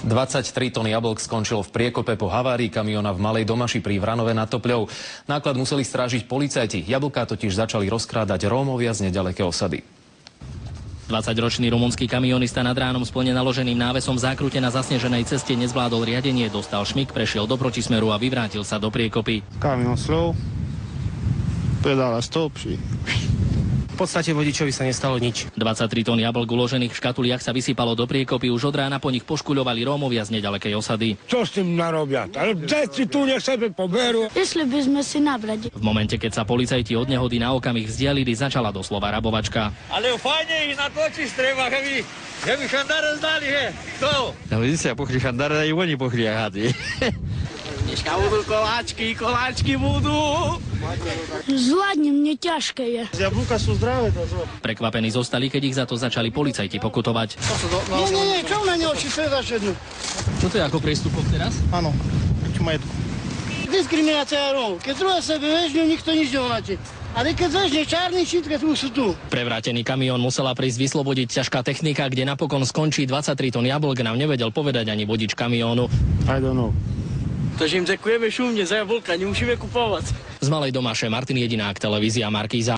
23 tón jablk skončilo v priekope po havárii kamióna v Malej Domaši pri Vranove nad Topľou. Náklad museli strážiť policajti. Jablká totiž začali rozkrádať Rómovia z nedalekej osady. 20-ročný rumunský kamionista nad ránom s plne naloženým návesom v zákrute na zasneženej ceste nezvládol riadenie, dostal šmik, prešiel do protismeru a vyvrátil sa do priekopy. Kamion slow, pedála stop. V podstate vodičovi sa nestalo nič. 23 tón jablk uložených v škatuliach sa vysypalo do priekopy, už od rána po nich poškuľovali Rómovia z nedalekej osady. Čo s tým narobia? Ale deti tu nech sebe poberú. Išli by sme si nabrať. V momente, keď sa policajti od nehody na okamih vzdialili, začala doslova rabovačka. Ale fajne ich natočiť treba, keby šandare zdali, he. To. No vidíte, pochli šandare, i oni pochli hady. Dneška budú koláčky budú. Zvládne, mne ťažké je. Jablúka sú zdravé. Prekvapení zostali, keď ich za to začali policajti pokutovať. Nie, čo na ne oči predašednú? Toto je ako priestupok teraz? Áno, proti majetku. Diskriminácia Rómov. Keď druhé sebe vežňujú, nikto nič nehonáte. Ale keď vežne čárny šítke, tu sú tu. Prevrátený kamión musela prísť vyslobodiť ťažká technika, kde napokon skončí 23 tón jablk, nám nevedel povedať ani vodič kamiónu. I don't know. Takže im ďakujeme šumne za jablka, nemusíme kupovať. Z Malej Domaše, Martin Jedinák, televízia Markíza.